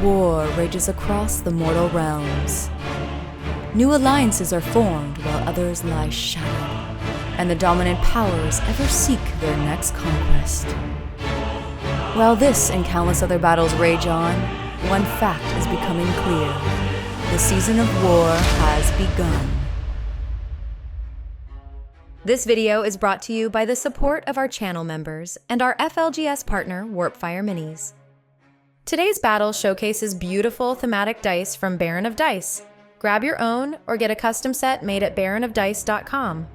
War rages across the mortal realms. New alliances are formed while others lie shattered, and the dominant powers ever seek their next conquest. While this and countless other battles rage on, one fact is becoming clear. The season of war has begun. This video is brought to you by the support of our channel members and our FLGS partner, Warpfire Minis. Today's battle showcases beautiful thematic dice from Baron of Dice. Grab your own or get a custom set made at baronofdice.com.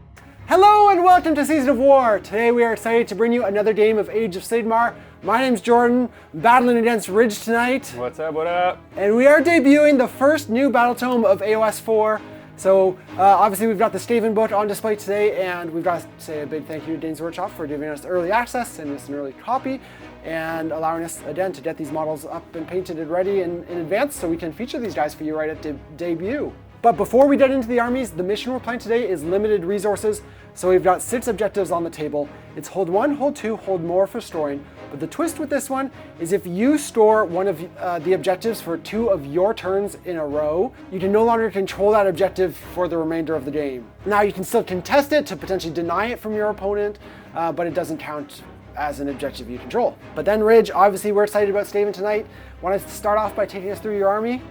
Hello and welcome to Season of War. Today we are excited to bring you another game of Age of Sigmar. My name's Jordan, I'm battling against Ridge tonight. What's up, what up? And we are debuting the first new battle tome of AOS 4. So obviously we've got the Skaven book on display today, and we've got to say a big thank you to Dane's Workshop for giving us early access, sending us an early copy, and allowing us, again, to get these models up and painted and ready in advance so we can feature these guys for you right at debut. But before we get into the armies, the mission we're playing today is limited resources, so we've got 6 objectives on the table. It's hold 1, hold 2, hold more for storing. But the twist with this one is if you store one of the objectives for 2 of your turns in a row, you can no longer control that objective for the remainder of the game. Now you can still contest it to potentially deny it from your opponent, but it doesn't count as an objective you control. But then Ridge, obviously we're excited about Skaven tonight. Want to start off by taking us through your army?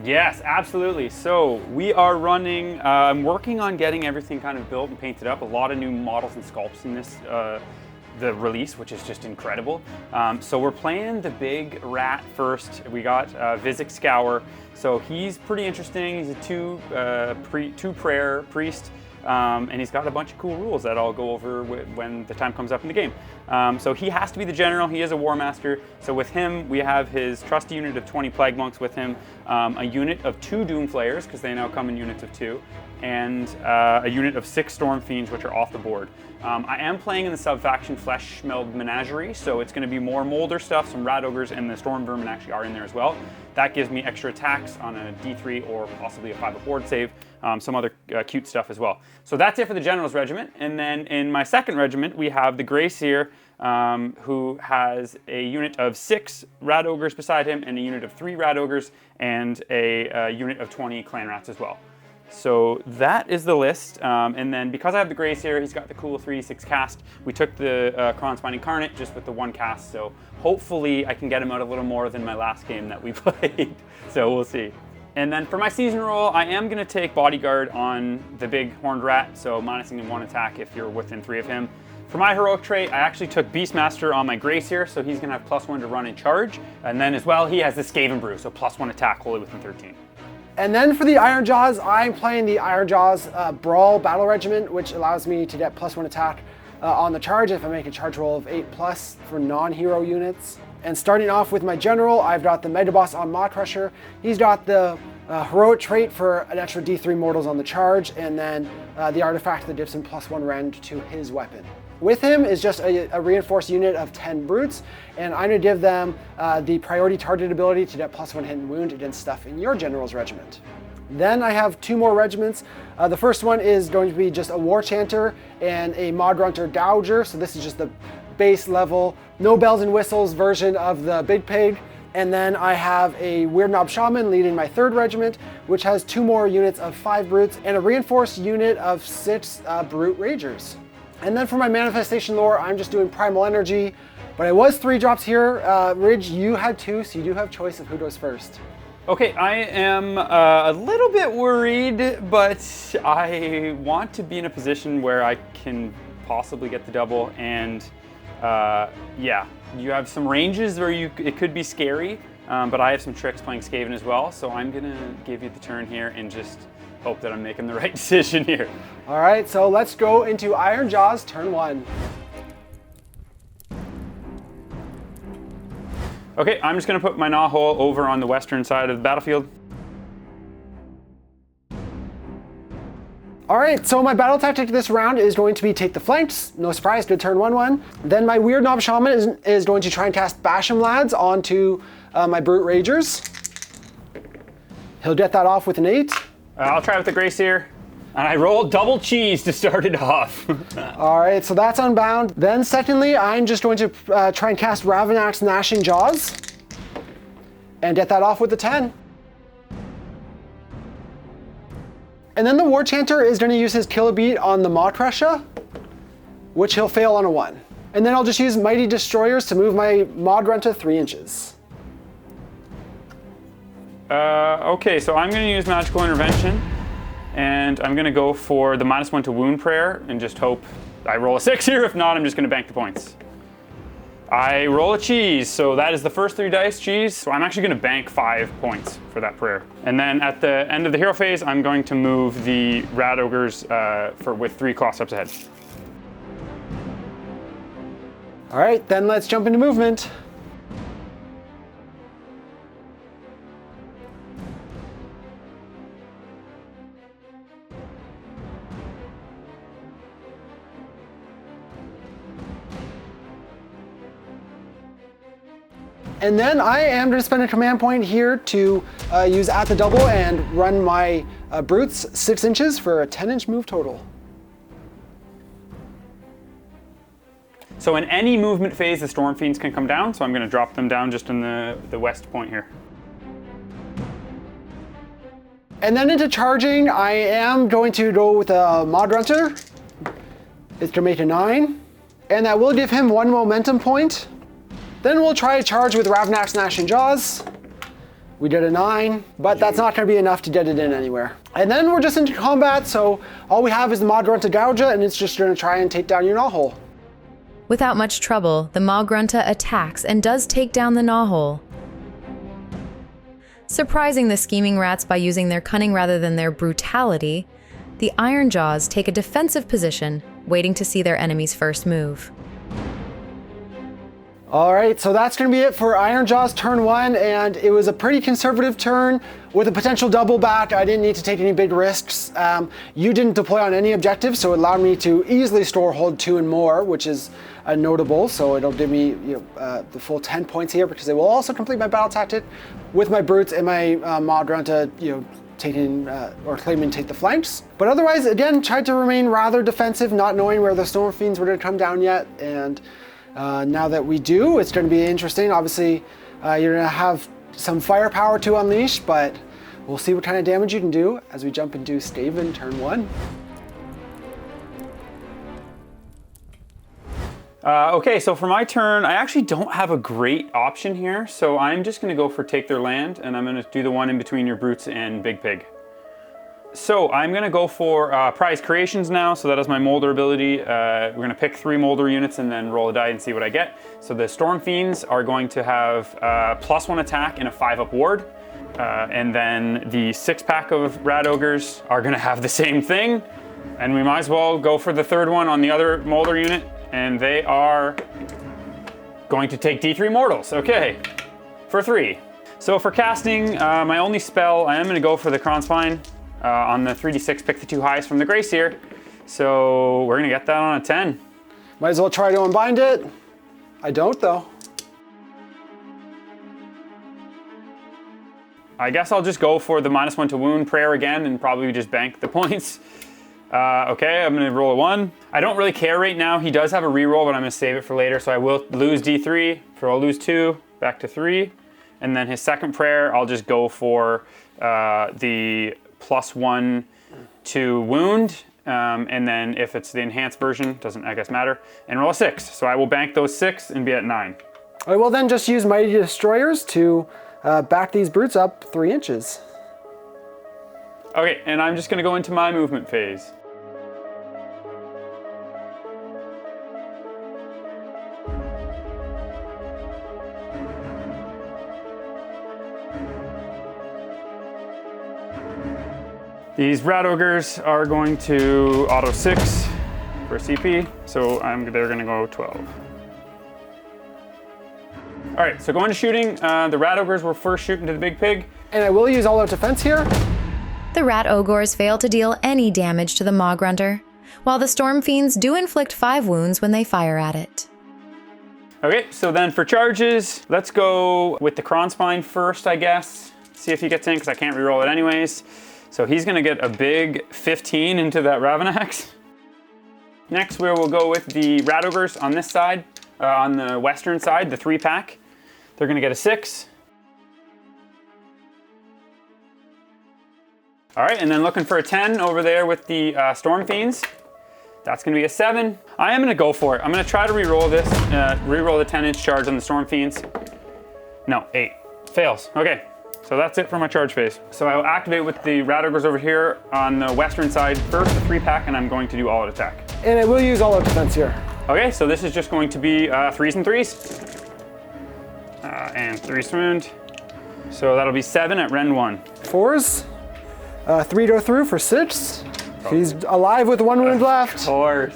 Yes, absolutely. So we are running, I'm working on getting everything kind of built and painted up. A lot of new models and sculpts in this, the release, which is just incredible. So we're playing the big rat first. We got Vizek Scour. So he's pretty interesting. He's a two prayer priest. And he's got a bunch of cool rules that I'll go over when the time comes up in the game. So he has to be the general. He is a war master. So with him, we have his trusty unit of 20 plague monks with him, a unit of 2 doom flayers, because they now come in units of 2, and a unit of 6 storm fiends, which are off the board. I am playing in the sub-faction Flesh Meld Menagerie, so it's going to be more Molder stuff. Some rat ogres and the storm vermin actually are in there as well. That gives me extra attacks on a D3 or possibly a 5 board save. Some other cute stuff as well. So that's it for the General's Regiment. And then in my second regiment, we have the Grey Seer, who has a unit of 6 rat ogres beside him, and a unit of 3 rat ogres, and a unit of 20 clan rats as well. So that is the list. And then because I have the Grey Seer, he's got the cool 3d6 cast. We took the Kron's Mighty Incarnate just with the 1 cast, so hopefully I can get him out a little more than my last game that we played. So we'll see. And then for my season roll, I am going to take Bodyguard on the big horned rat, so minusing him 1 attack if you're within 3 of him. For my heroic trait, I actually took Beastmaster on my Grey Seer, so he's going to have +1 to run and charge. And then as well, he has the Skaven Brew, so +1 attack wholly within 13. And then for the Ironjawz, I'm playing the Ironjawz Brawl Battle Regiment, which allows me to get +1 attack on the charge if I make a charge roll of 8+ for non-hero units. And starting off with my general, I've got the Mega Boss on Maw Crusher. He's got the heroic trait for an extra D3 mortals on the charge, and then the artifact that gives him +1 rend to his weapon. With him is just a reinforced unit of 10 brutes, and I'm going to give them the priority target ability to get +1 hit and wound against stuff in your general's regiment. Then I have 2 more regiments. The first one is going to be just a War Chanter and a Maw Grunter Gouger, so this is just the base level, no bells and whistles version of the Big Pig. And then I have a Weird Knob Shaman leading my 3rd regiment, which has 2 more units of 5 brutes and a reinforced unit of 6 brute ragers. And then for my manifestation lore, I'm just doing primal energy, but I was 3 drops here. Ridge, you had 2, so you do have choice of who goes first. Okay, I am a little bit worried, but I want to be in a position where I can possibly get the double, and yeah, you have some ranges where it could be scary, but I have some tricks playing Skaven as well, so I'm gonna give you the turn here and just hope that I'm making the right decision here. All right, so let's go into Ironjawz turn 1. Okay, I'm just gonna put my Gnaw Hole over on the western side of the battlefield. All right, so my battle tactic this round is going to be take the flanks. No surprise, good turn 1/1. Then my Weird Knob Shaman is going to try and cast Basham Lads onto my Brute Ragers. He'll get that off with an 8. I'll try with the Grey Seer. And I rolled double cheese to start it off. All right, so that's unbound. Then secondly, I'm just going to try and cast Ravanax's Gnashing Jaws. and get that off with a 10. And then the War Chanter is going to use his Kill a Beat on the Maw Crusher, which he'll fail on a 1. And then I'll just use Mighty Destroyers to move my Maw Grunter 3 inches. Okay, so I'm going to use Magical Intervention, and I'm going to go for the -1 to wound prayer, and just hope I roll a 6 here. If not, I'm just going to bank the points. I roll a cheese, so that is the first 3 dice cheese. So I'm actually going to bank 5 points for that prayer. And then at the end of the hero phase, I'm going to move the Rat Ogres with 3 claw steps ahead. All right, then let's jump into movement. And then I am going to spend a command point here to use at the double and run my brutes 6 inches for a 10-inch move total. So in any movement phase, the Storm Fiends can come down, so I'm going to drop them down just in the west point here. And then into charging, I am going to go with a Maw Grunter. It's going to make a 9, and that will give him 1 momentum point. Then we'll try to charge with Ravnak's Gnashing Jaws. We did a 9, but that's not going to be enough to get it in anywhere. And then we're just into combat, so all we have is the Maw Grunter Gouger, and it's just going to try and take down your Gnawhole. Without much trouble, the Maw Grunter attacks and does take down the Gnawhole. Surprising the scheming rats by using their cunning rather than their brutality, the Ironjawz take a defensive position, waiting to see their enemy's first move. All right, so that's going to be it for Ironjawz turn 1, and it was a pretty conservative turn with a potential double back. I didn't need to take any big risks. You didn't deploy on any objectives, so it allowed me to easily store hold 2 and more, which is notable. So it'll give me the full 10 points here, because it will also complete my battle tactic with my brutes and my Maw Grunter, taking or claiming to take the flanks. But otherwise, again, tried to remain rather defensive, not knowing where the Storm Fiends were going to come down yet. And now that we do, it's going to be interesting. Obviously, you're going to have some firepower to unleash, but we'll see what kind of damage you can do as we jump into Skaven turn 1. Okay, so for my turn, I actually don't have a great option here, so I'm just going to go for Take Their Land, and I'm going to do the one in between your brutes and Big Pig. So I'm going to go for Prize Creations now, so that is my Molder ability. We're going to pick 3 Molder units and then roll a die and see what I get. So the Storm Fiends are going to have +1 attack and a 5-up ward. And then the 6-pack of Rat Ogres are going to have the same thing. And we might as well go for the 3rd one on the other Molder unit. And they are going to take D3 Mortals. Okay, for 3. So for casting, my only spell, I am going to go for the Kronspine. On the 3d6, pick the 2 highest from the Grace here. So we're going to get that on a 10. Might as well try to unbind it. I don't, though. I guess I'll just go for the -1 to wound prayer again and probably just bank the points. Okay, I'm going to roll a 1. I don't really care right now. He does have a reroll, but I'm going to save it for later. So I will lose D3, so I'll lose 2, back to 3. And then his second prayer, I'll just go for the +1 to wound, and then if it's the enhanced version, doesn't I guess matter, and roll a 6. So I will bank those 6 and be at 9. I will then just use Mighty Destroyers to back these brutes up 3 inches. Okay, and I'm just going to go into my movement phase. These Rat Ogres are going to auto 6 for CP, so they're going to go 12. All right, so going to shooting, the Rat Ogres were first shooting to the Big Pig. And I will use all out defense here. The Rat Ogres fail to deal any damage to the Maw Grunter, while the Storm Fiends do inflict 5 wounds when they fire at it. Okay, so then for charges, let's go with the Kronspine first, I guess. See if he gets in, because I can't reroll it anyways. So he's going to get a big 15 into that Ravnax. Next, we will go with the Rat Ogres on this side, on the western side, the 3-pack. They're going to get a 6. All right, and then looking for a 10 over there with the Storm Fiends. That's gonna be a 7. I am gonna go for it. I'm gonna try to re-roll this, re-roll the 10-inch charge on the Storm Fiends. No, 8. Fails. Okay, so that's it for my charge phase. So I will activate with the Rat Ogres over here on the western side first, the 3-pack, and I'm going to do all-out attack. And it will use all-out defense here. Okay, so this is just going to be 3s and 3s. And 3 wound. So that'll be 7 at Rend 1. 4s. 3 to through for 6. He's alive with 1 wound left. Of course.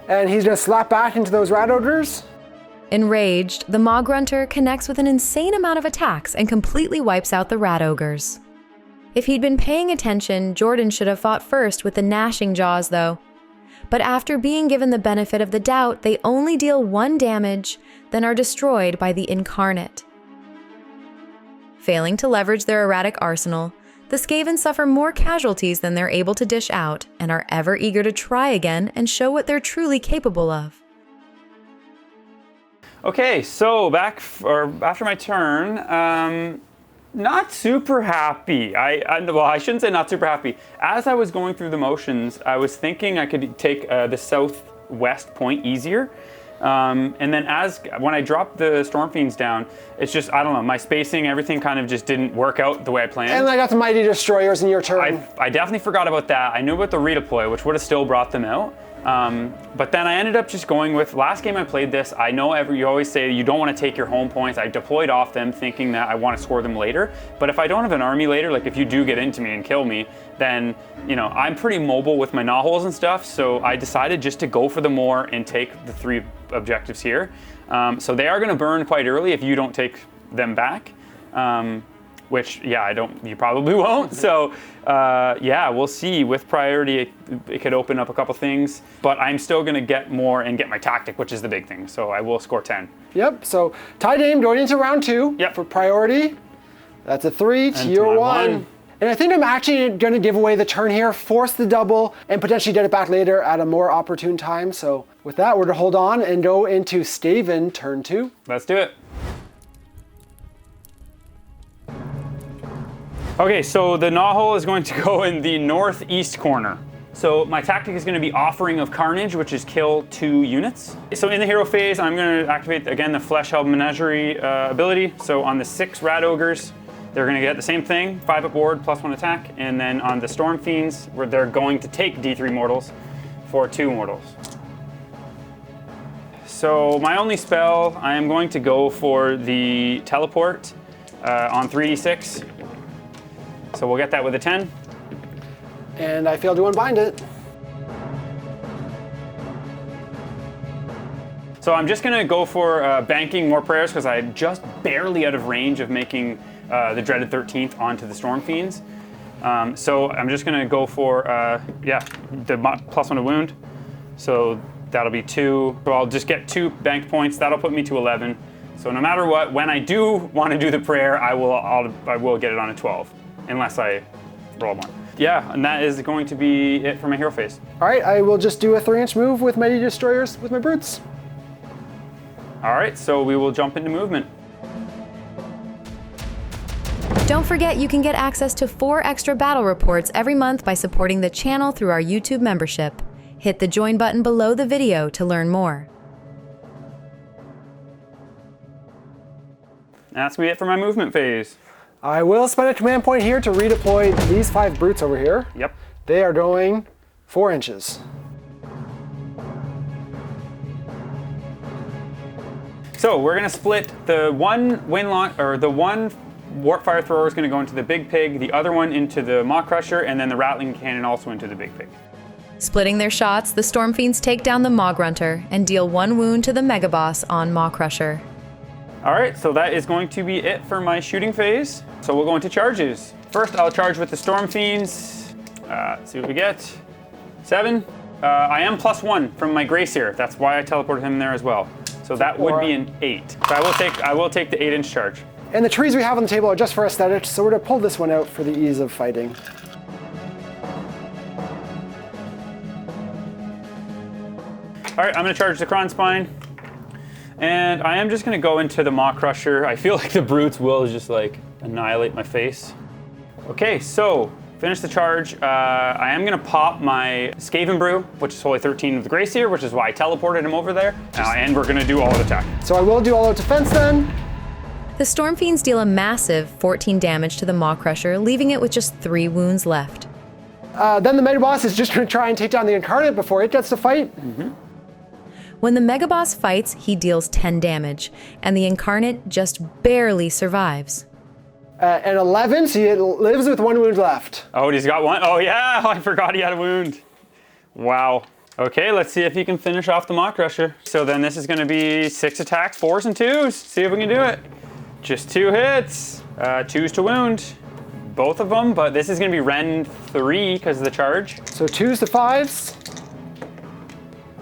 And he's gonna slap back into those Rat Ogres. Enraged, the Maw Grunter connects with an insane amount of attacks and completely wipes out the Rat Ogres. If he'd been paying attention, Jordan should have fought first with the Gnashing Jaws though. But after being given the benefit of the doubt, they only deal 1 damage, then are destroyed by the Incarnate. Failing to leverage their erratic arsenal, the Skaven suffer more casualties than they're able to dish out and are ever eager to try again and show what they're truly capable of. Okay, so after my turn, not super happy. Well, I shouldn't say not super happy. As I was going through the motions, I was thinking I could take the southwest point easier. And then when I dropped the Storm Fiends down, it's just, I don't know, my spacing, everything kind of just didn't work out the way I planned. And I got the Mighty Destroyers in your turn. I definitely forgot about that. I knew about the redeploy, which would have still brought them out. But then I ended up just going with, last game I played this, I know you always say you don't want to take your home points. I deployed off them thinking that I want to score them later. But if I don't have an army later, like if you do get into me and kill me, then, you know, I'm pretty mobile with my Gnawholes and stuff. So I decided just to go for the more and take the 3 objectives here. So they are going to burn quite early if you don't take them back. Which, yeah, you probably won't. So, yeah, we'll see. With priority, it could open up a couple things, but I'm still gonna get more and get my tactic, which is the big thing. So I will score 10. Yep, so tied aim going into round 2. Yep. For priority. That's a 3 to And your to my 1. And I think I'm actually gonna give away the turn here, force the double, and potentially get it back later at a more opportune time. So with that, we're gonna hold on and go into Skaven turn 2. Let's do it. Okay, so the Gnawhole is going to go in the northeast corner. So my tactic is going to be Offering of Carnage, which is kill 2 units. So in the hero phase, I'm going to activate, again, the Fleshhelm Menagerie ability. So on the 6 Rat Ogres, they're going to get the same thing, 5 up ward, +1 attack. And then on the Storm Fiends, where they're going to take D3 mortals for 2 mortals. So my only spell, I am going to go for the Teleport on 3d6. So we'll get that with a 10. And I failed to unbind it. So I'm just gonna go for banking more prayers because I'm just barely out of range of making the dreaded 13th onto the Storm Fiends. So I'm just gonna go for, the +1 to wound. So that'll be 2. So I'll just get 2 banked points. That'll put me to 11. So no matter what, when I do want to do the prayer, I will get it on a 12. Unless I roll 1. Yeah, and that is going to be it for my hero phase. All right, I will just do a 3-inch move with Mighty Destroyers with my brutes. All right, so we will jump into movement. Don't forget you can get access to 4 extra battle reports every month by supporting the channel through our YouTube membership. Hit the join button below the video to learn more. That's gonna be it for my movement phase. I will spend a command point here to redeploy these 5 brutes over here. Yep. They are going 4 inches. So we're gonna split the one the one warp fire thrower is gonna go into the big pig, the other one into the Maw Crusher, and then the rattling cannon also into the big pig. Splitting their shots, the Storm Fiends take down the Maw Grunter and deal 1 wound to the Mega Boss on Maw Crusher. All right, so that is going to be it for my shooting phase. So we'll go into charges. First, I'll charge with the Storm Fiends. Let's see what we get. 7. I am +1 from my Grace here. That's why I teleported him there as well. So that would be an 8. So I will take the 8-inch charge. And the trees we have on the table are just for aesthetics, so we're gonna pull this one out for the ease of fighting. All right, I'm gonna charge the Kron Spine. And I am just gonna go into the Maw Crusher. I feel like the brutes will just like annihilate my face. Okay, so finish the charge. I am gonna pop my Skaven brew, which is Holy 13 of the Grey Seer, which is why I teleported him over there. And we're gonna do all out attack. So I will do all out defense then. The Storm Fiends deal a massive 14 damage to the Maw Crusher, leaving it with just 3 wounds left. Then the Mega Boss is just gonna try and take down the Incarnate before it gets to fight. When the Mega Boss fights, he deals 10 damage, and the Incarnate just barely survives. And 11, so he lives with 1 wound left. Oh, he's got 1. Oh yeah, I forgot he had a wound. Wow. Okay, let's see if he can finish off the Maw Crusher. So then this is gonna be 6 attacks, 4s and 2s. See if we can do it. Just 2 hits, 2s to wound, both of them, but this is gonna be Ren 3 because of the charge. So 2s to 5s.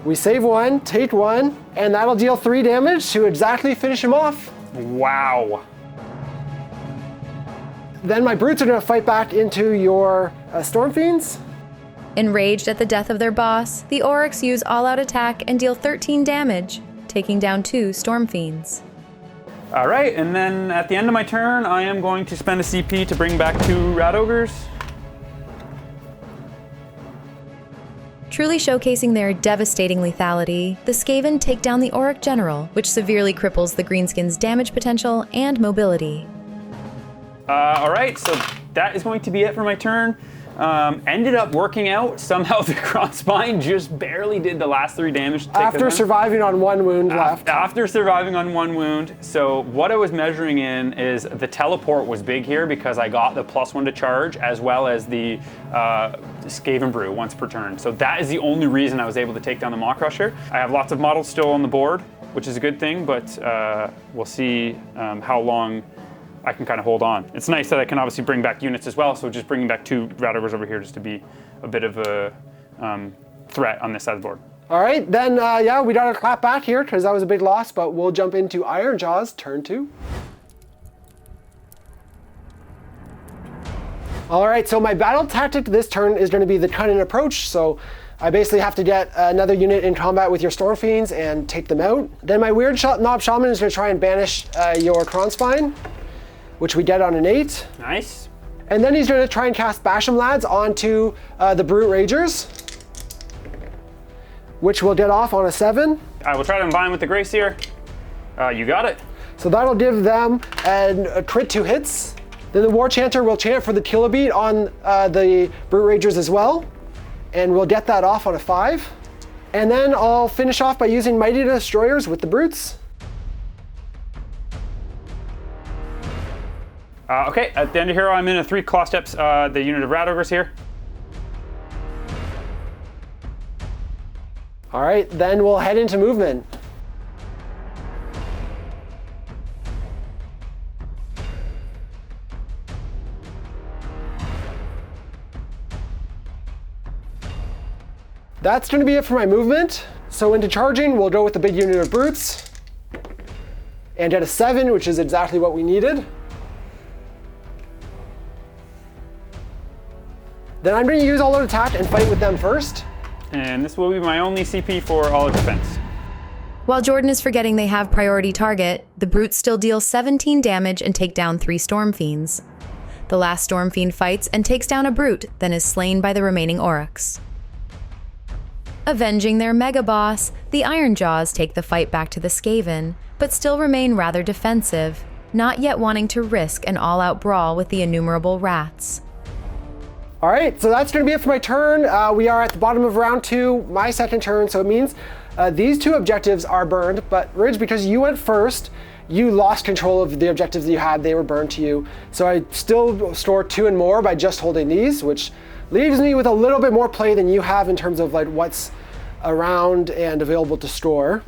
We save 1, take 1, and that'll deal 3 damage to exactly finish him off. Wow. Then my brutes are gonna fight back into your Storm Fiends. Enraged at the death of their boss, the Oryx use all-out attack and deal 13 damage, taking down 2 Storm Fiends. All right, and then at the end of my turn, I am going to spend a CP to bring back 2 Rat Ogres. Truly showcasing their devastating lethality, the Skaven take down the Auric General, which severely cripples the Greenskin's damage potential and mobility. All right, so that is going to be it for my turn. Ended up working out. Somehow the Crossbind just barely did the last 3 damage to take After surviving on 1 wound left. After surviving on 1 wound. So what I was measuring in is the teleport was big here because I got the +1 to charge as well as the Skaven brew once per turn. So that is the only reason I was able to take down the Maw Crusher. I have lots of models still on the board, which is a good thing, but we'll see how long I can kind of hold on. It's nice that I can obviously bring back units as well, so just bringing back 2 Rat Ogres over here just to be a bit of a threat on this side of the board. All right, then yeah, we gotta clap back here because that was a big loss, but we'll jump into Ironjawz, turn 2. All right, so my battle tactic this turn is gonna be the cut-in approach, so I basically have to get another unit in combat with your Storm Fiends and take them out. Then my Weird Knob Shaman is gonna try and banish your Kronspine, which we get on an 8. Nice. And then he's gonna try and cast Basham Lads onto the Brute Ragers, which will get off on a 7. I will try to combine with the Grey Seer. You got it. So that'll give them a crit 2 hits. Then the War Chanter will chant for the Kilobeat on the Brute Ragers as well, and we'll get that off on a 5. And then I'll finish off by using Mighty Destroyers with the Brutes. Okay, at the end of here, I'm in a 3 claw steps, the unit of Rat Ogres here. All right, then we'll head into movement. That's gonna be it for my movement. So into charging, we'll go with the big unit of Brutes. And at a 7, which is exactly what we needed. Then I'm going to use all-out attack and fight with them first. And this will be my only CP for all of defense. While Jordan is forgetting they have priority target, the Brutes still deal 17 damage and take down 3 Storm Fiends. The last Storm Fiend fights and takes down a Brute, then is slain by the remaining Oryx. Avenging their Mega Boss, the Ironjawz take the fight back to the Skaven, but still remain rather defensive, not yet wanting to risk an all-out brawl with the innumerable rats. All right, so that's going to be it for my turn. We are at the bottom of round 2, my second turn, so it means these 2 objectives are burned, but Ridge, because you went first, you lost control of the objectives that you had. They were burned to you. So I still store 2 and more by just holding these, which leaves me with a little bit more play than you have in terms of like what's around and available to store.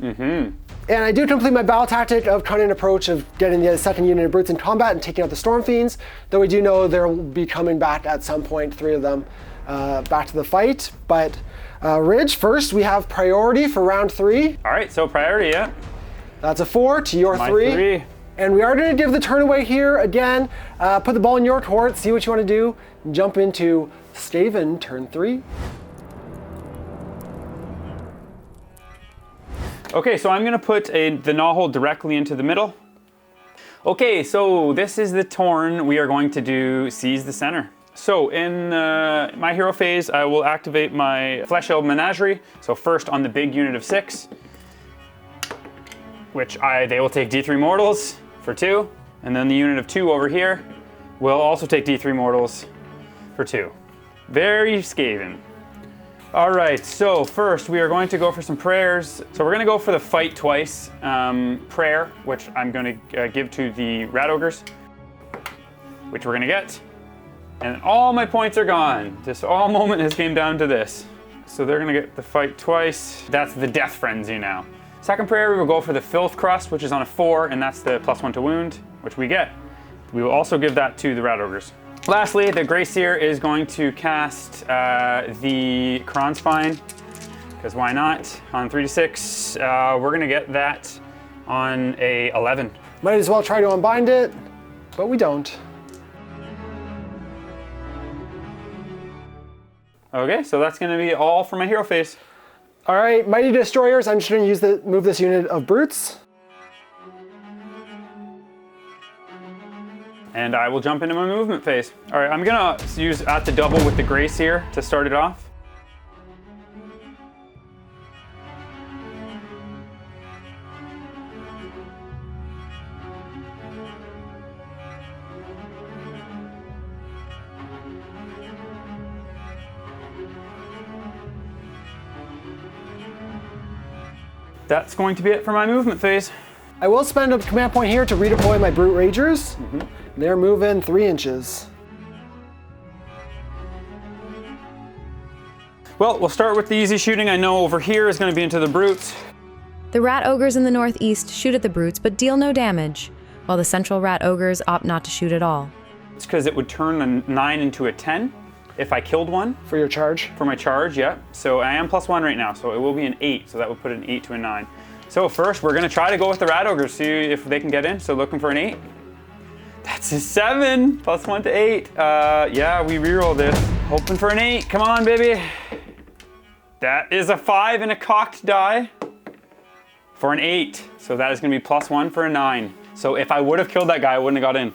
And I do complete my battle tactic of cut-in approach of getting the second unit of Brutes in combat and taking out the Storm Fiends, though we do know they'll be coming back at some point, 3 of them, back to the fight. But Ridge, first we have priority for round 3. All right, so priority, yeah. That's a 4 to your 3. And we are going to give the turn away here again. Put the ball in your court, see what you want to do. Jump into Skaven, turn 3. Okay, so I'm gonna put the Gnawhole directly into the middle. Okay, so this is the turn we are going to do Seize the Center. So in my hero phase, I will activate my Flesh Elf Menagerie. So first on the big unit of 6, which they will take D3 mortals for 2. And then the unit of 2 over here will also take D3 mortals for 2. Very Skaven. All right, so first we are going to go for some prayers. So we're gonna go for the fight twice prayer, which I'm gonna give to the Rat Ogres, which we're gonna get. And all my points are gone. This all moment has came down to this. So they're gonna get the fight twice. That's the Death Frenzy now. Second prayer, we will go for the Filth Crust, which is on a 4, and that's the +1 to wound, which we get. We will also give that to the Rat Ogres. Lastly, the Grey Seer is going to cast the Kron's Spine, because why not? On 3 to 6, we're gonna get that on a 11. Might as well try to unbind it, but we don't. Okay, so that's gonna be all for my hero phase. All right, Mighty Destroyers, I'm just gonna move this unit of brutes. And I will jump into my movement phase. All right, I'm gonna use at the double with the Grey Seer to start it off. That's going to be it for my movement phase. I will spend a command point here to redeploy my Brute Ragers. They're moving 3 inches. Well, we'll start with the easy shooting. I know over here is going to be into the Brutes. The Rat Ogres in the northeast shoot at the brutes but deal no damage, while the central Rat Ogres opt not to shoot at all. It's because it would turn a 9 into a 10 if I killed one. For your charge? For my charge, yeah. So I am +1 right now, so it will be an 8, so that would put an 8 to a 9. So first, we're gonna try to go with the Rat Ogres, see if they can get in. So looking for an 8. That's a 7, +1 to 8. Yeah, we reroll this. Hoping for an 8, come on, baby. That is a 5 and a cocked die for an 8. So that is gonna be +1 for a 9. So if I would have killed that guy, I wouldn't have got in.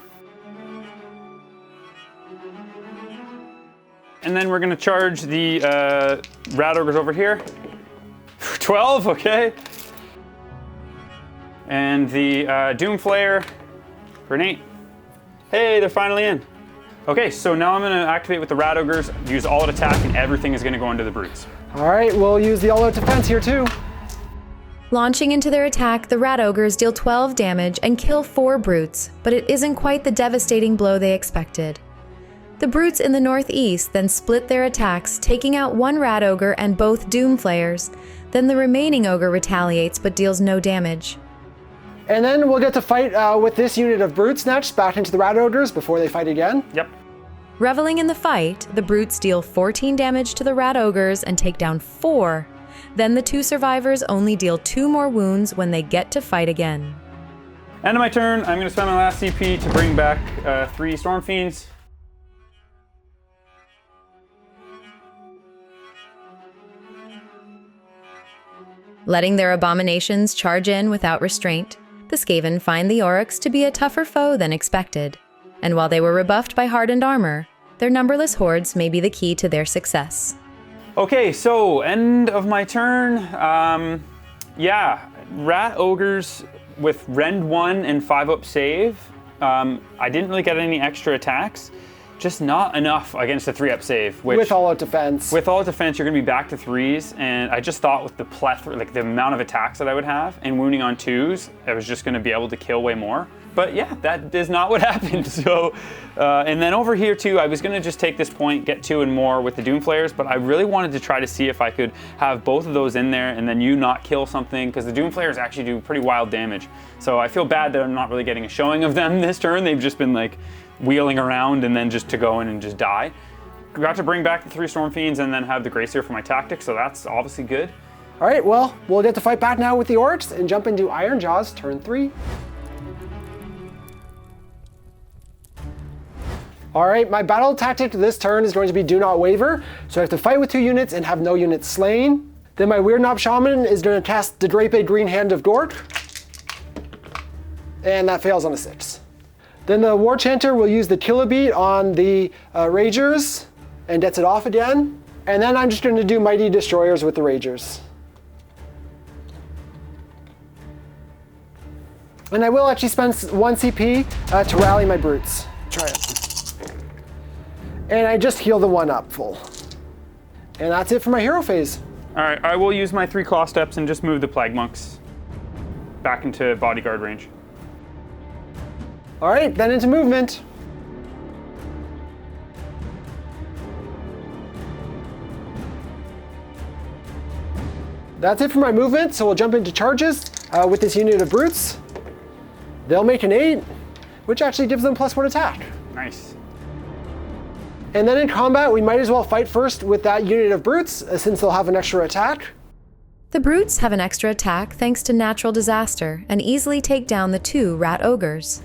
And then we're gonna charge the Rat Ogres over here. 12, okay. And the Doomflayer for an 8. Hey, they're finally in. Okay, so now I'm gonna activate with the Rat Ogres, use all-out attack, and everything is gonna go into the brutes. All right, we'll use the all-out defense here too. Launching into their attack, the Rat Ogres deal 12 damage and kill 4 brutes, but it isn't quite the devastating blow they expected. The brutes in the northeast then split their attacks, taking out 1 Rat Ogre and both Doomflayers. Then the remaining Ogre retaliates but deals no damage. And then we'll get to fight with this unit of brutes next, back into the Rat Ogres before they fight again. Yep. Reveling in the fight, the brutes deal 14 damage to the Rat Ogres and take down 4. Then the 2 survivors only deal 2 more wounds when they get to fight again. End of my turn, I'm gonna spend my last CP to bring back 3 Storm Fiends. Letting their abominations charge in without restraint, the Skaven find the Oryx to be a tougher foe than expected. And while they were rebuffed by hardened armor, their numberless hordes may be the key to their success. Okay, so end of my turn. Yeah, Rat Ogres with Rend 1 and 5-up save. I didn't really get any extra attacks. Just not enough against a 3-up save. Which, with all-out defense. With all-out defense, you're gonna be back to 3s, and I just thought with the plethora, like the amount of attacks that I would have, and wounding on 2s, I was just gonna be able to kill way more. But yeah, that is not what happened. So, and then over here too, I was gonna just take this point, get 2 and more with the Doomflayers, but I really wanted to try to see if I could have both of those in there and then you not kill something, because the Doomflayers actually do pretty wild damage. So I feel bad that I'm not really getting a showing of them this turn. They've just been like wheeling around and then just to go in and just die. Got to bring back the 3 Storm Fiends and then have the Grey Seer for my tactics, so that's obviously good. All right, well, we'll get to fight back now with the Orcs and jump into Ironjawz turn 3. All right, my battle tactic this turn is going to be Do Not Waver. So I have to fight with 2 units and have no units slain. Then my Weird Knob Shaman is going to cast the Draped Green Hand of Gork. And that fails on a 6. Then the War Chanter will use the Kilobeat on the Ragers and gets it off again. And then I'm just going to do Mighty Destroyers with the Ragers. And I will actually spend 1 CP to rally my Brutes. Try it. And I just heal the 1 up full. And that's it for my hero phase. All right, I will use my 3 claw steps and just move the Plague Monks back into bodyguard range. All right, then into movement. That's it for my movement, so we'll jump into charges with this unit of Brutes. They'll make an 8, which actually gives them +1 attack. Nice. And then in combat, we might as well fight first with that unit of Brutes, since they'll have an extra attack. The Brutes have an extra attack thanks to natural disaster and easily take down the 2 Rat Ogres.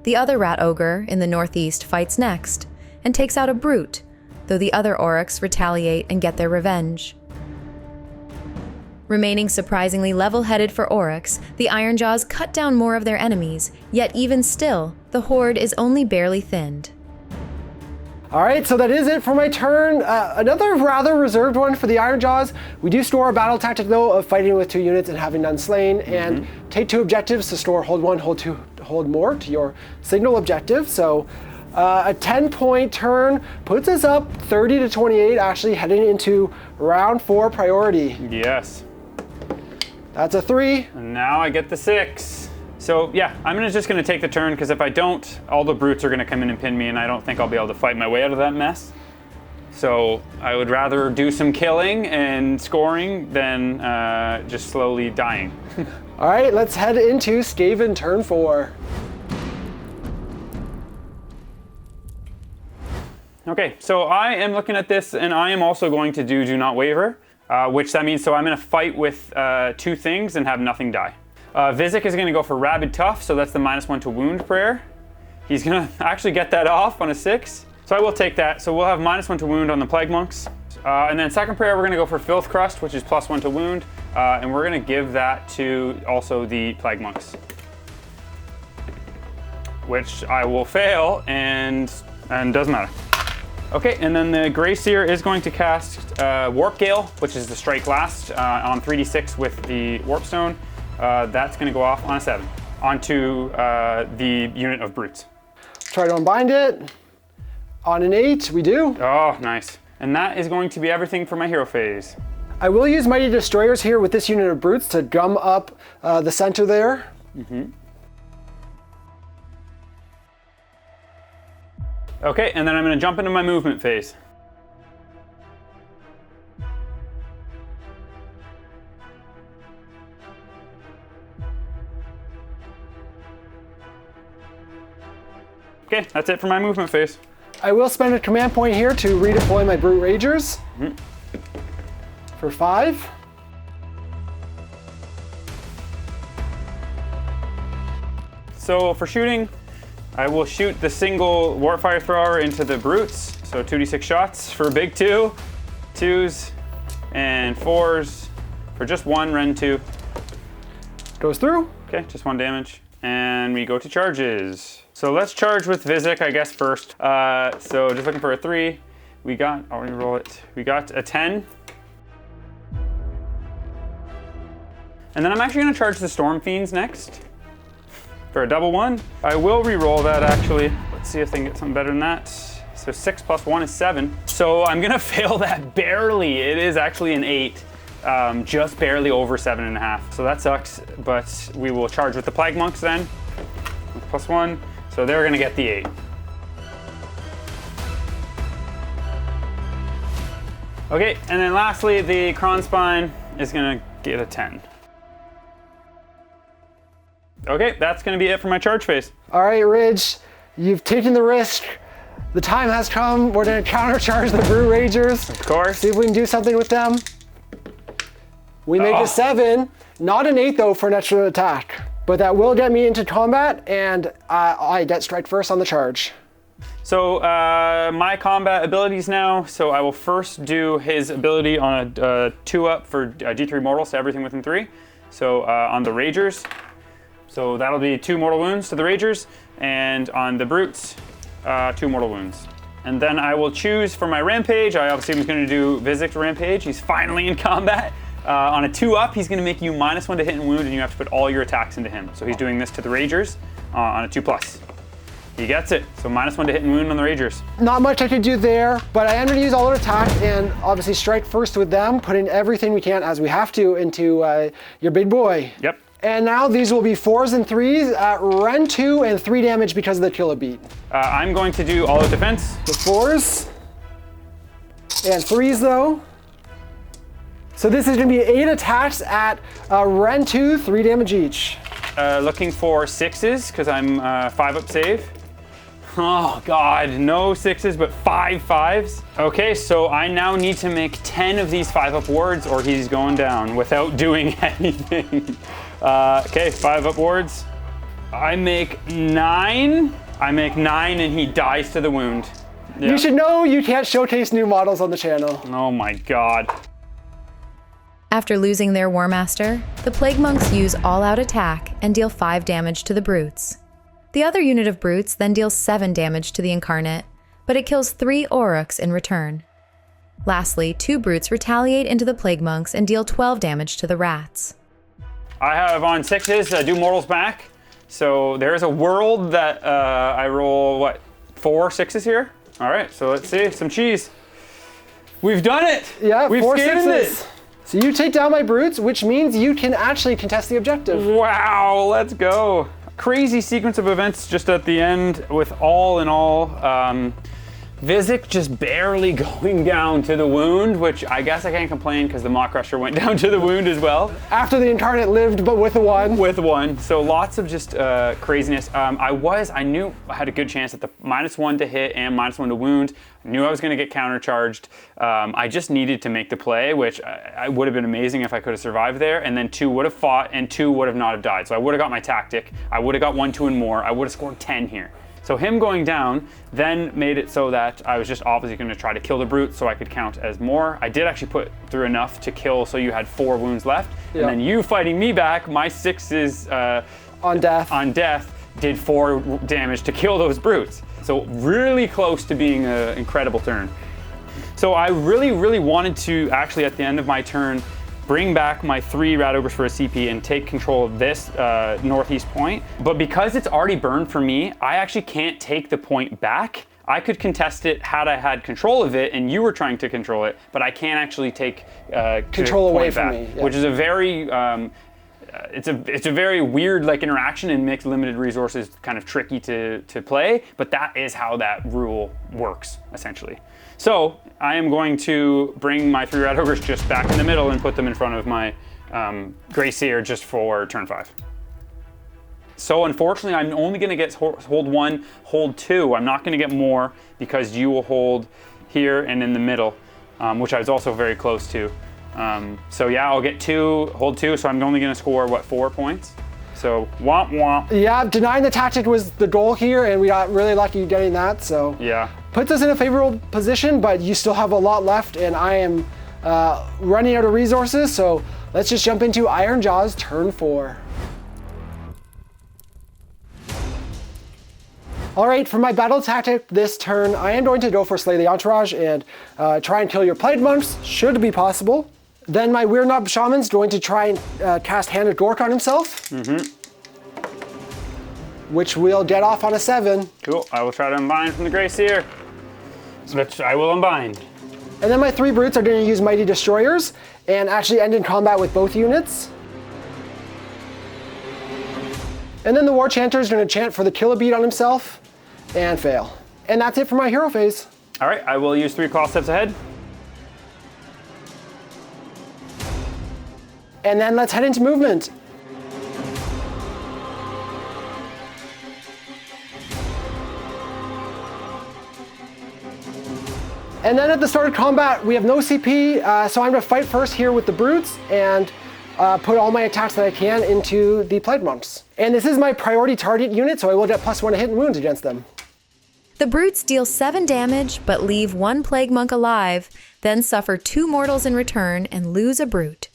The other Rat Ogre in the northeast fights next and takes out a Brute, though the other Oryx retaliate and get their revenge. Remaining surprisingly level-headed for Oryx, the Ironjawz cut down more of their enemies, yet even still, the horde is only barely thinned. All right, so that is it for my turn. Another rather reserved one for the Ironjawz. We do store a battle tactic though of fighting with 2 units and having none slain, and take 2 objectives to store hold 1, hold 2, hold more to your signal objective. So a 10-point turn puts us up 30 to 28, actually heading into round 4 priority. Yes. That's a 3. And now I get the 6. So yeah, I'm just gonna take the turn, because if I don't, all the Brutes are gonna come in and pin me, and I don't think I'll be able to fight my way out of that mess. So I would rather do some killing and scoring than just slowly dying. All right, let's head into Skaven turn 4. Okay, so I am looking at this, and I am also going to do Not Waver, which that means, so I'm gonna fight with 2 things and have nothing die. Vizic is gonna go for Rabid Tough, so that's the -1 to wound prayer. He's gonna actually get that off on a 6. So I will take that. So we'll have -1 to wound on the Plague Monks. And then second prayer, we're gonna go for Filth Crust, which is +1 to wound. And we're gonna give that to also the Plague Monks, which I will fail, and doesn't matter. Okay, and then the Grey Seer is going to cast Warp Gale, which is the strike last on 3d6 with the Warp Stone. That's going to go off on a 7 onto the unit of Brutes. Try to unbind it. On an 8, we do. Oh, nice. And that is going to be everything for my hero phase. I will use Mighty Destroyers here with this unit of Brutes to gum up the center there. Okay, and then I'm going to jump into my movement phase. Okay, that's it for my movement phase. I will spend a command point here to redeploy my Brute Ragers for 5. So for shooting, I will shoot the single Warpfire Thrower into the Brutes. So 2d6 shots for a big 2, 2s, and 4s for just 1, Ren 2. Goes through. Okay, just 1 damage. And we go to charges. So let's charge with Vizic, I guess, first. So just looking for a 3. We got, I'll re-roll it. We got a 10. And then I'm actually gonna charge the Storm Fiends next for a double 1. I will re-roll that actually. Let's see if I can get something better than that. So 6 + 1 is 7. So I'm gonna fail that barely. It is actually an 8. Just barely over 7.5. So that sucks, but we will charge with the Plague Monks then. +1, so they're gonna get the 8. Okay, and then lastly, the Kronspine is gonna get a 10. Okay, that's gonna be it for my charge phase. All right, Ridge, you've taken the risk. The time has come. We're gonna countercharge the Brute Ragers. Of course. See if we can do something with them. We make a 7, not an 8 though for an extra attack, but that will get me into combat, and I get strike first on the charge. So my combat abilities now, so I will first do his ability on a 2-up for D3 mortals to everything within 3. So on the Ragers, so that'll be 2 mortal wounds to the Ragers, and on the brutes, 2 mortal wounds. And then I will choose for my rampage. I obviously was going to do Vizic's rampage. He's finally in combat. On a 2-up, he's going to make you -1 to hit and wound, and you have to put all your attacks into him. So he's doing this to the Ragers on a 2+. He gets it. So -1 to hit and wound on the Ragers. Not much I could do there, but I am going to use all our attack and obviously strike first with them, putting everything we can, as we have to, into your big boy. Yep. And now these will be 4s and 3s at Ren 2 and 3 damage because of the kill a beat. I'm going to do all the defense. The 4s and 3s though. So this is going to be 8 attacks at Ren 2, 3 damage each. Looking for 6s because I'm 5-up save. Oh God, no 6s, but 5 5s. Okay, so I now need to make 10 of these 5-up wards or he's going down without doing anything. Okay, 5-up wards. I make 9. I make 9 and he dies to the wound. Yeah. You should know you can't showcase new models on the channel. Oh my God. After losing their War Master, the Plague Monks use all-out attack and deal 5 damage to the brutes. The other unit of brutes then deals 7 damage to the Incarnate, but it kills 3 Aurochs in return. Lastly, 2 brutes retaliate into the Plague Monks and deal 12 damage to the rats. I have on 6s, do mortals back. So there's a world that I roll, what, 4 6s here? All right, so let's see, some cheese. We've done it! Yeah, we've 4 Skavened 6s. So you take down my brutes, which means you can actually contest the objective. Wow, let's go. Crazy sequence of events just at the end with all in all. Vizic just barely going down to the wound, which I guess I can't complain because the Maw Crusher went down to the wound as well. After the Incarnate lived, but with a 1. With 1, so lots of just craziness. I knew I had a good chance at the -1 to hit and -1 to wound. I knew I was going to get countercharged. I just needed to make the play, which I would have been amazing if I could have survived there. And then 2 would have fought and 2 would have not have died. So I would have got my tactic. I would have got 1, 2, and more. I would have scored 10 here. So him going down then made it so that I was just obviously going to try to kill the brute so I could count as more. I did actually put through enough to kill so you had 4 wounds left. Yeah. And then you fighting me back, my 6s on death did 4 damage to kill those brutes. So really close to being an incredible turn. So I really wanted to actually at the end of my turn bring back my 3 Rat Ogres for a CP and take control of this northeast point. But because it's already burned for me, I actually can't take the point back. I could contest it had I had control of it and you were trying to control it, but I can't actually take control away from me, yeah. Which is a very, it's a very weird like interaction and makes limited resources kind of tricky to play, but that is how that rule works, essentially. So I am going to bring my 3 Rat Ogres just back in the middle and put them in front of my Grey Seer just for turn 5. So unfortunately, I'm only going to get hold 1, hold 2. I'm not going to get more because you will hold here and in the middle, which I was also very close to. So yeah, I'll get 2, hold 2, so I'm only going to score, what, 4 points? So womp womp. Yeah, denying the tactic was the goal here, and we got really lucky getting that, so. Yeah. Puts us in a favorable position, but you still have a lot left, and I am running out of resources, so let's just jump into Ironjawz turn 4. All right, for my battle tactic this turn, I am going to go for Slay the Entourage and try and kill your Plague Monks, should be possible. Then my Weird Knob Shaman's going to try and cast Hand of Gork on himself. Which will get off on a 7. Cool, I will try to unbind from the Grey Seer, which I will unbind. And then my 3 brutes are going to use Mighty Destroyers and actually end in combat with both units. And then the War Chanter is going to chant for the Kill a Beat on himself and fail. And that's it for my hero phase. All right, I will use 3 Claw Steps ahead. And then let's head into movement. And then at the start of combat, we have no CP, so I'm going to fight first here with the brutes and put all my attacks that I can into the Plague Monks. And this is my priority target unit, so I will get +1 to hit and wounds against them. The brutes deal 7 damage, but leave 1 Plague Monk alive, then suffer 2 mortals in return and lose a brute.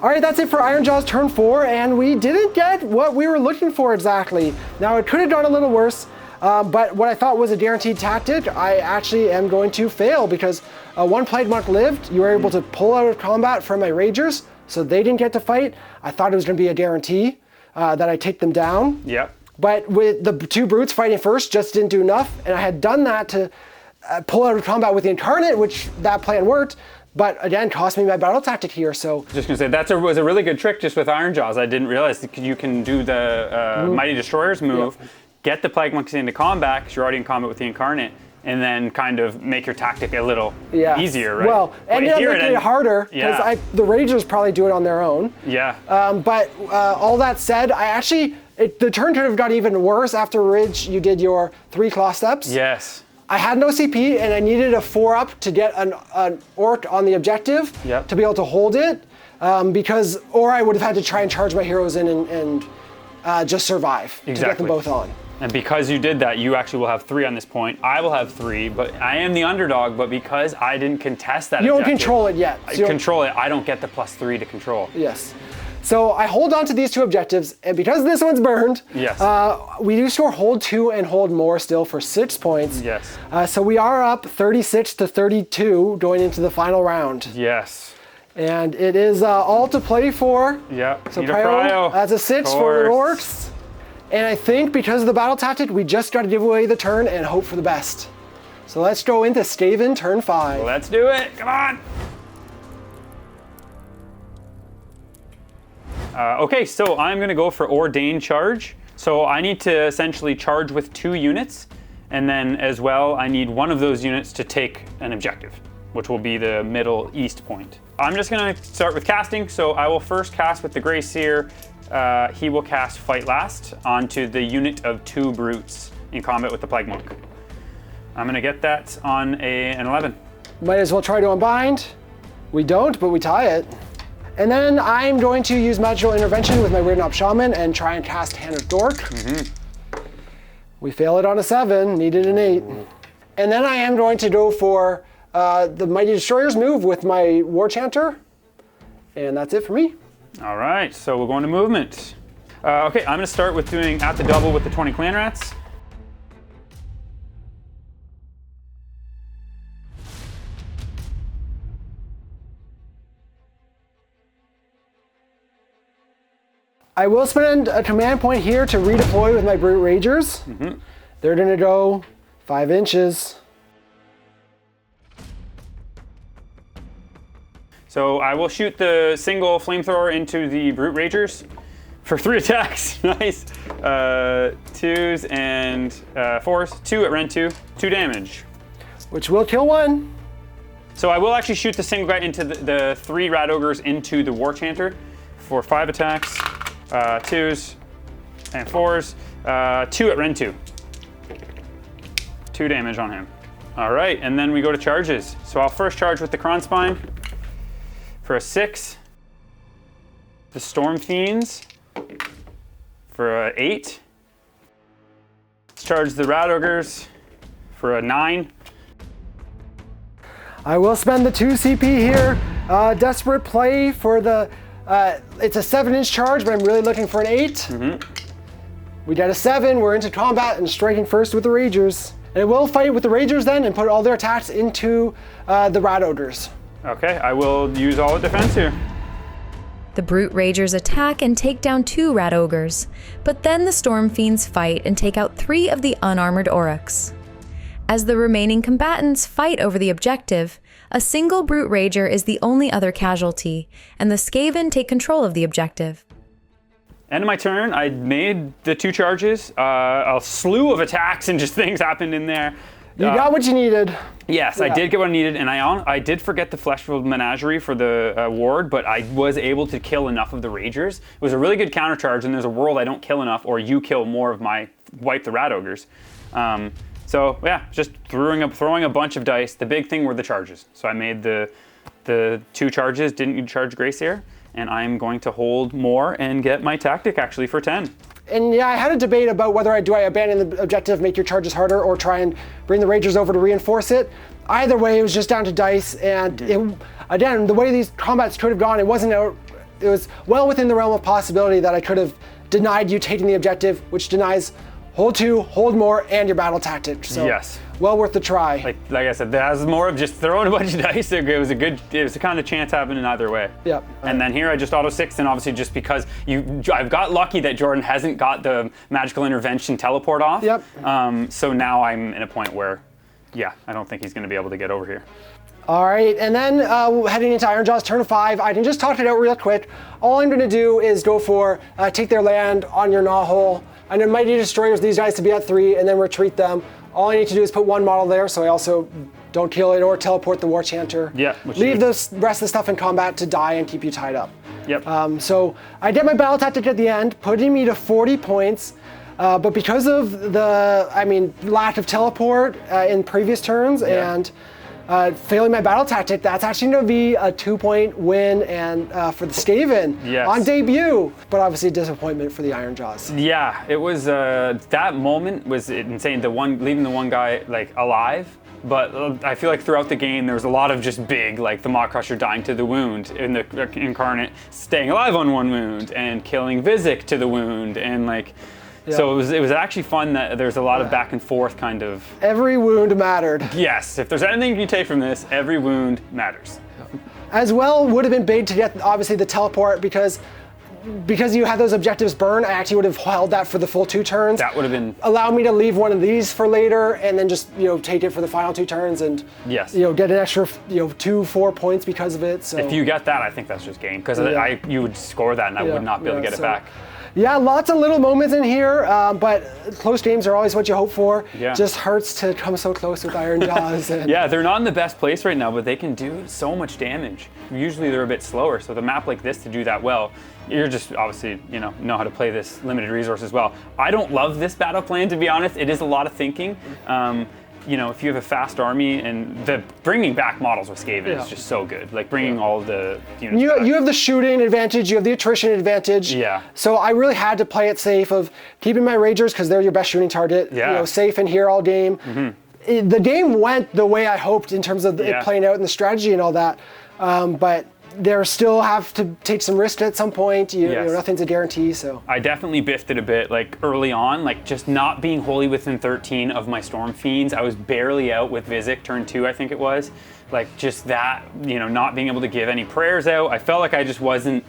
All right, that's it for Ironjawz turn 4, and we didn't get what we were looking for exactly. Now, it could have gone a little worse, but what I thought was a guaranteed tactic, I actually am going to fail because one Plague Monk lived. You were able to pull out of combat from my Ragers, so they didn't get to fight. I thought it was going to be a guarantee that I take them down. Yep. But with the 2 brutes fighting first just didn't do enough, and I had done that to pull out of combat with the Incarnate, which that plan worked. But again, cost me my battle tactic here, so. Just gonna say, was a really good trick just with Ironjawz. I didn't realize that you can do the Mighty Destroyers move, get the Plague Monks into combat, because you're already in combat with the Incarnate, and then kind of make your tactic a little easier, right? Well, and then make it harder, because the Ragers probably do it on their own. Yeah. But all that said, the turn could have got even worse after Ridge, you did your 3 claw steps. Yes. I had no CP, and I needed a 4-up to get an Orc on the objective to be able to hold it, or I would have had to try and charge my heroes in and just survive to get them both on. And because you did that, you actually will have 3 on this point. I will have 3, but I am the underdog, but because I didn't contest that You don't control it yet. I control it, I don't get the +3 to control. Yes. So I hold on to these 2 objectives, and because this one's burned, we do score hold 2 and hold more still for 6 points. Yes. So we are up 36 to 32 going into the final round. Yes. And it is all to play for. Yep. So Prio, that's a 6 for the Orcs. And I think because of the battle tactic, we just got to give away the turn and hope for the best. So let's go into Skaven turn 5. Let's do it. Come on. Okay, so I'm gonna go for Ordained Charge. So I need to essentially charge with 2 units, and then as well, I need one of those units to take an objective, which will be the middle east point. I'm just gonna start with casting, so I will first cast with the Grey Seer. He will cast Fight Last onto the unit of 2 brutes in combat with the Plague Monk. I'm gonna get that on an 11. Might as well try to unbind. We don't, but we tie it. And then I'm going to use Magical Intervention with my Weird Knob Shaman and try and cast Hand of Dork. We fail it on a 7, needed an 8. And then I am going to go for the Mighty Destroyers move with my War Chanter. And that's it for me. All right, so we're going to movement. Okay, I'm gonna start with doing at the double with the 20 Clan Rats. I will spend a command point here to redeploy with my Brute Ragers. They're gonna go 5 inches. So I will shoot the single flamethrower into the Brute Ragers for 3 attacks. Nice. 2s and 4s. 2 at Rend 2. 2 damage. Which will kill 1. So I will actually shoot the single guy into the 3 Rat Ogres into the War Chanter for 5 attacks. 2s and 4s. 2 at Rend 2. 2 damage on him. All right, and then we go to charges. So I'll first charge with the Kron Spine for a 6. The Storm Fiends for a 8. Let's charge the Rat Ogres for a 9. I will spend the 2 CP here. Desperate play for the, it's a 7-inch charge, but I'm really looking for an 8. We got a 7, we're into combat and striking first with the Ragers. And it will fight with the Ragers then and put all their attacks into the Rat Ogres. Okay, I will use all the defense here. The Brute Ragers attack and take down 2 Rat Ogres, but then the Storm Fiends fight and take out 3 of the unarmored Oryx. As the remaining combatants fight over the objective, a single Brute Rager is the only other casualty, and the Skaven take control of the objective. End of my turn, I made the 2 charges. A slew of attacks and just things happened in there. You got what you needed. Yes, I did get what I needed, and I did forget the Fleshfield Menagerie for the ward, but I was able to kill enough of the Ragers. It was a really good countercharge, and there's a world I don't kill enough, or you kill more of my wipe the Rat Ogres. So yeah, just throwing a bunch of dice. The big thing were the charges. So I made the 2 charges, didn't need to charge Grey Seer, and I'm going to hold more and get my tactic actually for 10. And yeah, I had a debate about whether I abandon the objective, make your charges harder, or try and bring the Ragers over to reinforce it. Either way, it was just down to dice, and again, the way these combats could have gone, it wasn't it was well within the realm of possibility that I could have denied you taking the objective, which denies hold 2, hold more, and your battle tactic. So yes. Well worth the try. Like I said, that was more of just throwing a bunch of dice. It was the kind of chance happening either way. Yep. And then here I just auto 6, and obviously just because I've got lucky that Jordan hasn't got the magical intervention teleport off. Yep. So now I'm in a point where, yeah, I don't think he's going to be able to get over here. All right, and then heading into Ironjawz turn 5, I can just talk it out real quick. All I'm going to do is go for take their land on your gnaw hole. I know Mighty Destroyers these guys to be at 3 and then retreat them. All I need to do is put 1 model there, so I also don't kill it or teleport the War Chanter. Yeah. Leave the rest of the stuff in combat to die and keep you tied up. Yep. So I did my battle tactic at the end, putting me to 40 points. But because of the, lack of teleport in previous turns and failing my battle tactic, that's actually going to be a 2-point win and for the Skaven on debut, but obviously a disappointment for the Ironjawz. Yeah, it was, that moment was insane. Leaving the one guy like alive, but I feel like throughout the game there was a lot of just big, like the Maw Crusher dying to the wound, and the Incarnate staying alive on 1 wound, and killing Vizek to the wound, and like, so it was actually fun that there's a lot of back and forth kind of. Every wound mattered. Yes, if there's anything you can take from this, every wound matters. As well, would have been big to get obviously the teleport because you had those objectives burn. I actually would have held that for the full 2 turns. That would have been. Allow me to leave one of these for later and then just take it for the final 2 turns and get an extra 2-4 points because of it. So if you get that, I think that's just game because you would score that and I would not be able to get it back. Yeah, lots of little moments in here, but close games are always what you hope for. Yeah. Just hurts to come so close with Ironjawz. Yeah, they're not in the best place right now, but they can do so much damage. Usually they're a bit slower, so the map like this to do that well, you're just obviously, know how to play this limited resource as well. I don't love this battle plan, to be honest. It is a lot of thinking. If you have a fast army, and the bringing back models with Skaven is just so good. Like bringing all of the units back. You have the shooting advantage, you have the attrition advantage. Yeah. So I really had to play it safe of keeping my Ragers because they're your best shooting target. Yeah. Safe in here all game. Mm-hmm. The game went the way I hoped in terms of it playing out and the strategy and all that. But there still have to take some risk at some point. Nothing's a guarantee. So I definitely biffed it a bit, like early on, like just not being wholly within 13 of my Storm Fiends. I was barely out with Vizek turn 2, I think it was. Like just that, not being able to give any prayers out. I felt like I just wasn't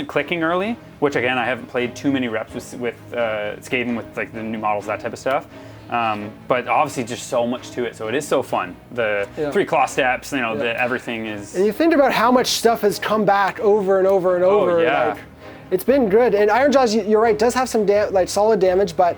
clicking early, which again, I haven't played too many reps with Skaven with like the new models, that type of stuff. But obviously just so much to it, so it is so fun. The 3 claw steps, everything is. And you think about how much stuff has come back over and over and over. Like, it's been good. And Ironjawz, you're right, does have some solid damage, but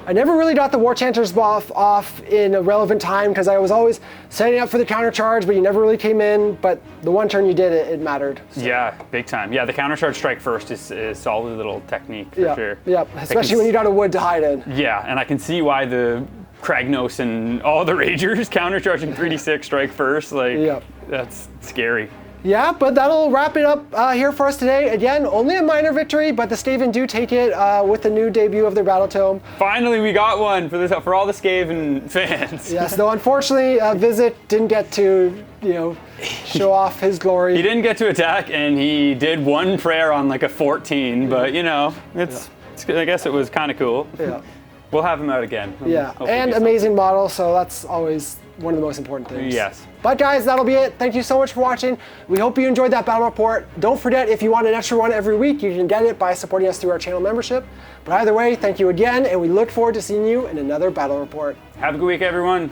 I never really got the War Chanter's buff off in a relevant time because I was always setting up for the counter charge, but you never really came in. But the 1 turn you did it mattered. So. Yeah, big time. Yeah, the counter charge strike first is a solid little technique for sure. Yeah, especially when you got a wood to hide in. Yeah, and I can see why the Kragnos and all the Ragers counter charging 3d6 strike first. Like, that's scary. Yeah, but that'll wrap it up here for us today. Again, only a minor victory, but the Skaven do take it with the new debut of their Battle Tome. Finally, we got one for all the Skaven fans. Yes, though unfortunately, Vizek didn't get to show off his glory. He didn't get to attack, and he did 1 prayer on like a 14. But I guess it was kind of cool. Yeah, we'll have him out again. Yeah, and amazing model, so that's always one of the most important things. Yes. But guys, that'll be it. Thank you so much for watching. We hope you enjoyed that battle report. Don't forget, if you want an extra one every week, you can get it by supporting us through our channel membership. But either way, thank you again, and we look forward to seeing you in another battle report. Have a good week, everyone.